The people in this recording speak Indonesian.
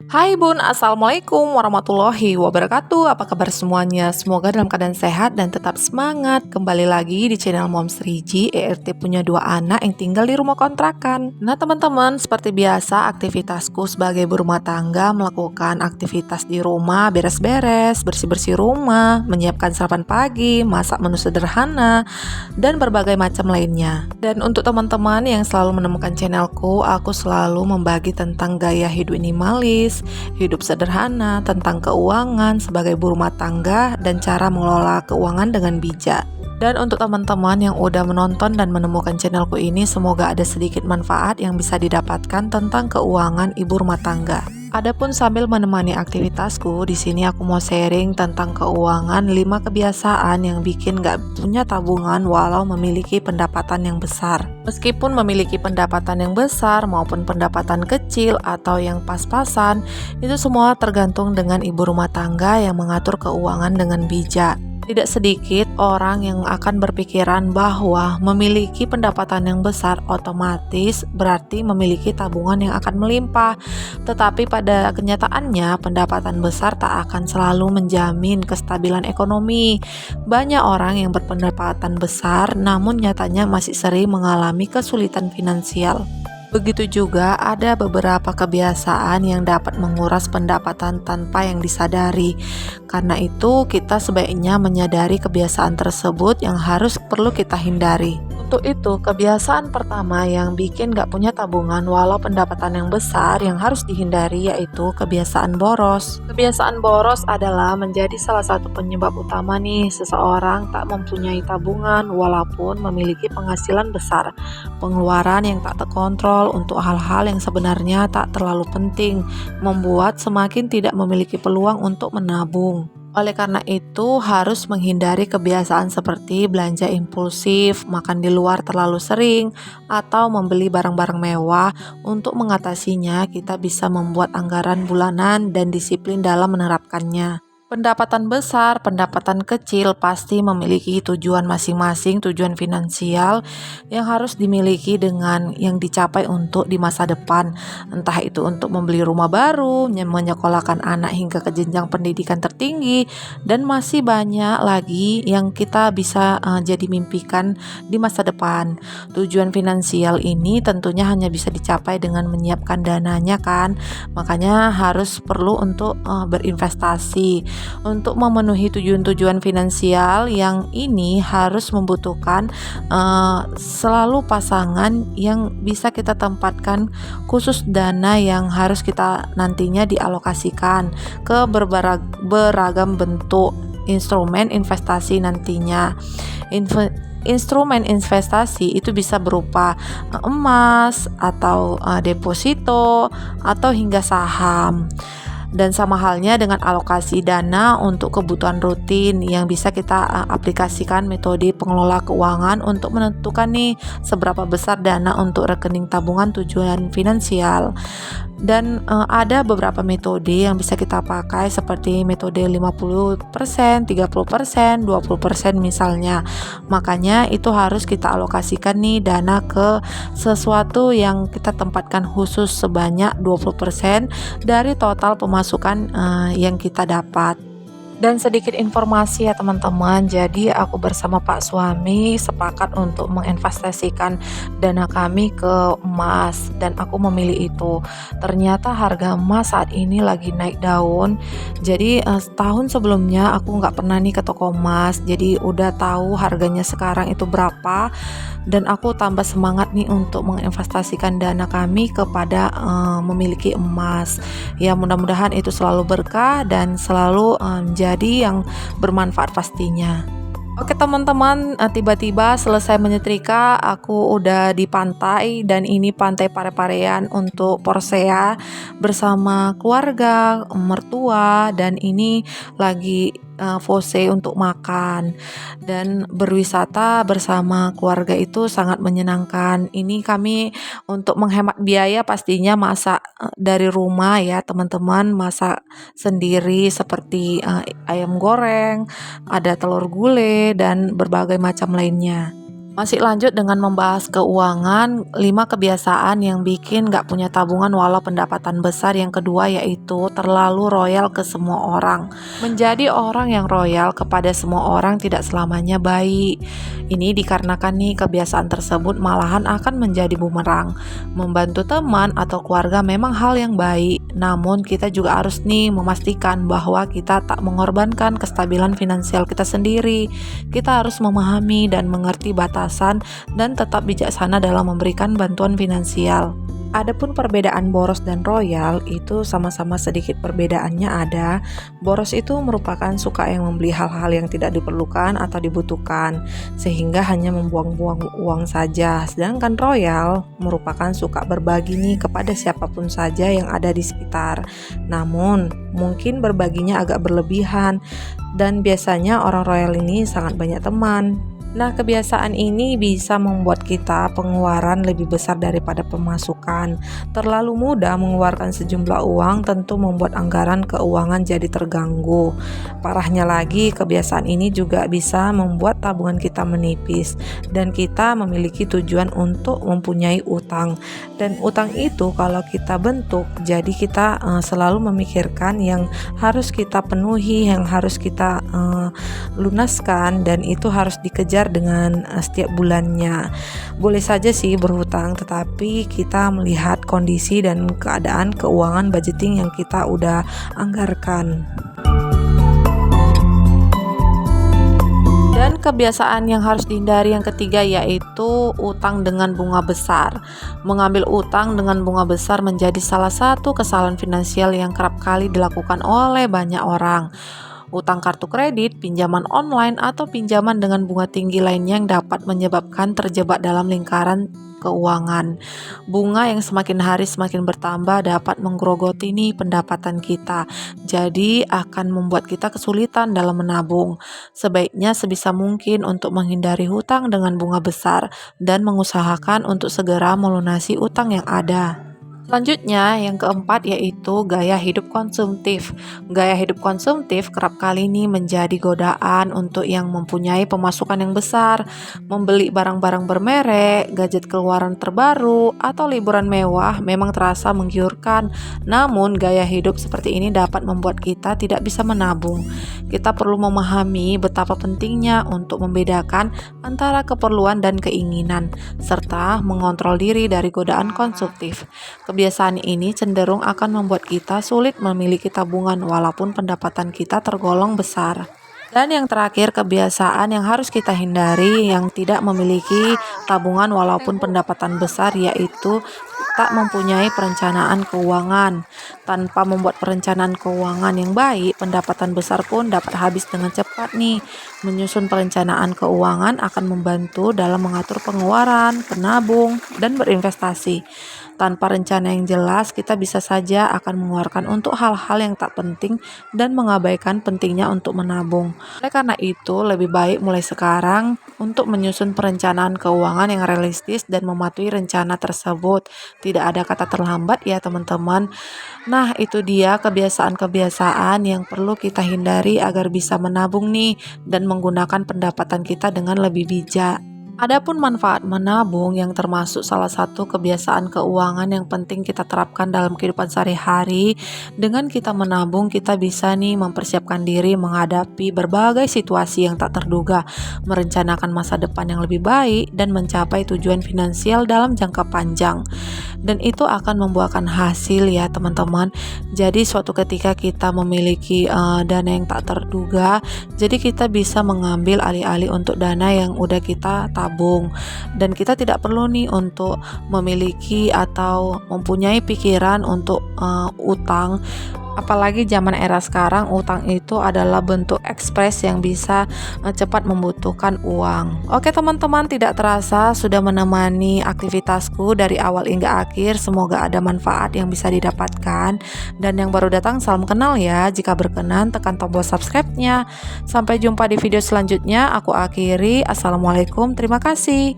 Hai Bun, Assalamualaikum warahmatullahi wabarakatuh. Apa kabar semuanya? Semoga dalam keadaan sehat dan tetap semangat. Kembali lagi di channel Moms Riji. ERT punya dua anak yang tinggal di rumah kontrakan. Nah teman-teman, seperti biasa aktivitasku sebagai berumah tangga melakukan aktivitas di rumah, beres-beres, bersih-bersih rumah, menyiapkan sarapan pagi, masak menu sederhana, dan berbagai macam lainnya. Dan untuk teman-teman yang selalu menemukan channelku, aku selalu membagi tentang gaya hidup minimalis, hidup sederhana, tentang keuangan sebagai ibu rumah tangga, dan cara mengelola keuangan dengan bijak. Dan untuk teman-teman yang udah menonton dan menemukan channelku ini, semoga ada sedikit manfaat yang bisa didapatkan tentang keuangan ibu rumah tangga. Adapun sambil menemani aktivitasku, di sini aku mau sharing tentang keuangan 5 kebiasaan yang bikin gak punya tabungan walau memiliki pendapatan yang besar. Meskipun memiliki pendapatan yang besar maupun pendapatan kecil atau yang pas-pasan, itu semua tergantung dengan ibu rumah tangga yang mengatur keuangan dengan bijak. Tidak sedikit orang yang akan berpikiran bahwa memiliki pendapatan yang besar otomatis berarti memiliki tabungan yang akan melimpah. Tetapi pada kenyataannya pendapatan besar tak akan selalu menjamin kestabilan ekonomi. Banyak orang yang berpendapatan besar namun nyatanya masih sering mengalami kesulitan finansial. Begitu juga ada beberapa kebiasaan yang dapat menguras pendapatan tanpa yang disadari. Karena itu kita sebaiknya menyadari kebiasaan tersebut yang harus perlu kita hindari. Untuk itu, kebiasaan pertama yang bikin gak punya tabungan walau pendapatan yang besar yang harus dihindari yaitu kebiasaan boros. Kebiasaan boros adalah menjadi salah satu penyebab utama nih seseorang tak mempunyai tabungan walaupun memiliki penghasilan besar. Pengeluaran yang tak terkontrol untuk hal-hal yang sebenarnya tak terlalu penting membuat semakin tidak memiliki peluang untuk menabung. Oleh karena itu, harus menghindari kebiasaan seperti belanja impulsif, makan di luar terlalu sering, atau membeli barang-barang mewah. Untuk mengatasinya, kita bisa membuat anggaran bulanan dan disiplin dalam menerapkannya. Pendapatan besar, pendapatan kecil pasti memiliki tujuan masing-masing, tujuan finansial yang harus dimiliki dengan yang dicapai untuk di masa depan. Entah itu untuk membeli rumah baru, menyekolahkan anak hingga ke jenjang pendidikan tertinggi, dan masih banyak lagi yang kita bisa jadi mimpikan di masa depan. Tujuan finansial ini tentunya hanya bisa dicapai dengan menyiapkan dananya kan. Makanya harus perlu untuk berinvestasi. Untuk memenuhi tujuan-tujuan finansial yang ini harus membutuhkan selalu pasangan yang bisa kita tempatkan khusus dana yang harus kita nantinya dialokasikan ke beragam bentuk instrumen investasi nantinya. Instrumen investasi itu bisa berupa emas atau deposito atau hingga saham. Dan sama halnya dengan alokasi dana untuk kebutuhan rutin yang bisa kita aplikasikan metode pengelola keuangan untuk menentukan nih seberapa besar dana untuk rekening tabungan tujuan finansial. Dan ada beberapa metode yang bisa kita pakai seperti metode 50%, 30%, 20% misalnya. Makanya itu harus kita alokasikan nih dana ke sesuatu yang kita tempatkan khusus sebanyak 20% dari total pemasukan yang kita dapat. Dan sedikit informasi ya teman-teman, jadi aku bersama Pak suami sepakat untuk menginvestasikan dana kami ke emas dan aku memilih itu. Ternyata harga emas saat ini lagi naik daun. Jadi setahun sebelumnya aku nggak pernah nih ke toko emas, jadi udah tahu harganya sekarang itu berapa. Dan aku tambah semangat nih untuk menginvestasikan dana kami kepada memiliki emas. Ya mudah-mudahan itu selalu berkah dan selalu jadi yang bermanfaat pastinya. Oke teman-teman, tiba-tiba selesai menyetrika, aku udah di pantai dan ini pantai Pare-Parean untuk Porsea bersama keluarga, mertua, dan ini lagi pose untuk makan dan berwisata bersama keluarga itu sangat menyenangkan. Ini kami untuk menghemat biaya pastinya masak dari rumah ya teman-teman, masak sendiri seperti ayam goreng, ada telur gulai dan berbagai macam lainnya. Masih lanjut dengan membahas keuangan, 5 kebiasaan yang bikin gak punya tabungan walau pendapatan besar. Yang kedua yaitu terlalu royal ke semua orang. Menjadi orang yang royal kepada semua orang tidak selamanya baik. Ini dikarenakan nih kebiasaan tersebut malahan akan menjadi bumerang. Membantu teman atau keluarga memang hal yang baik, namun kita juga harus nih memastikan bahwa kita tak mengorbankan kestabilan finansial kita sendiri. Kita harus memahami dan mengerti batasan dan tetap bijaksana dalam memberikan bantuan finansial. Adapun perbedaan boros dan royal itu sama-sama sedikit perbedaannya ada. Boros itu merupakan suka yang membeli hal-hal yang tidak diperlukan atau dibutuhkan, sehingga hanya membuang-buang uang saja. Sedangkan royal merupakan suka berbagi nih kepada siapapun saja yang ada di sekitar. Namun mungkin berbaginya agak berlebihan, dan biasanya orang royal ini sangat banyak teman. Nah, kebiasaan ini bisa membuat kita pengeluaran lebih besar daripada pemasukan. Terlalu mudah mengeluarkan sejumlah uang tentu membuat anggaran keuangan jadi terganggu. Parahnya lagi, kebiasaan ini juga bisa membuat tabungan kita menipis dan kita memiliki tujuan untuk mempunyai utang. Dan utang itu kalau kita bentuk, jadi kita selalu memikirkan yang harus kita penuhi, yang harus kita lunaskan, dan itu harus dikejar dengan setiap bulannya. Boleh saja sih berhutang, tetapi kita melihat kondisi dan keadaan keuangan budgeting yang kita udah anggarkan. Dan kebiasaan yang harus dihindari yang ketiga yaitu utang dengan bunga besar. Mengambil utang dengan bunga besar menjadi salah satu kesalahan finansial yang kerap kali dilakukan oleh banyak orang. Utang kartu kredit, pinjaman online, atau pinjaman dengan bunga tinggi lainnya yang dapat menyebabkan terjebak dalam lingkaran keuangan. Bunga yang semakin hari semakin bertambah dapat menggerogoti nih pendapatan kita. Jadi akan membuat kita kesulitan dalam menabung. Sebaiknya sebisa mungkin untuk menghindari hutang dengan bunga besar dan mengusahakan untuk segera melunasi utang yang ada. Selanjutnya, yang keempat yaitu gaya hidup konsumtif. Gaya hidup konsumtif kerap kali ini menjadi godaan untuk yang mempunyai pemasukan yang besar. Membeli barang-barang bermerek, gadget keluaran terbaru, atau liburan mewah memang terasa menggiurkan. Namun, gaya hidup seperti ini dapat membuat kita tidak bisa menabung. Kita perlu memahami betapa pentingnya untuk membedakan antara keperluan dan keinginan, serta mengontrol diri dari godaan konsumtif. Kebiasaan ini cenderung akan membuat kita sulit memiliki tabungan walaupun pendapatan kita tergolong besar. Dan yang terakhir, kebiasaan yang harus kita hindari yang tidak memiliki tabungan walaupun pendapatan besar yaitu tak mempunyai perencanaan keuangan. Tanpa membuat perencanaan keuangan yang baik, pendapatan besar pun dapat habis dengan cepat nih. Menyusun perencanaan keuangan akan membantu dalam mengatur pengeluaran, menabung, dan berinvestasi. Tanpa rencana yang jelas, kita bisa saja akan mengeluarkan untuk hal-hal yang tak penting dan mengabaikan pentingnya untuk menabung. Oleh karena itu, lebih baik mulai sekarang untuk menyusun perencanaan keuangan yang realistis dan mematuhi rencana tersebut. Tidak ada kata terlambat ya teman-teman. Nah, itu dia kebiasaan-kebiasaan yang perlu kita hindari agar bisa menabung nih dan menggunakan pendapatan kita dengan lebih bijak. Adapun manfaat menabung yang termasuk salah satu kebiasaan keuangan yang penting kita terapkan dalam kehidupan sehari-hari. Dengan kita menabung, kita bisa nih mempersiapkan diri menghadapi berbagai situasi yang tak terduga, merencanakan masa depan yang lebih baik, dan mencapai tujuan finansial dalam jangka panjang. Dan itu akan membuahkan hasil ya teman-teman. Jadi suatu ketika kita memiliki dana yang tak terduga, jadi kita bisa mengambil alih-alih untuk dana yang udah kita tabung, dan kita tidak perlu nih untuk memiliki atau mempunyai pikiran untuk utang. Apalagi zaman era sekarang, utang itu adalah bentuk ekspres yang bisa cepat membutuhkan uang. Oke teman-teman, tidak terasa sudah menemani aktivitasku dari awal hingga akhir. Semoga ada manfaat yang bisa didapatkan. Dan yang baru datang, salam kenal ya. Jika berkenan, tekan tombol subscribe-nya. Sampai jumpa di video selanjutnya. Aku akhiri. Assalamualaikum, terima kasih.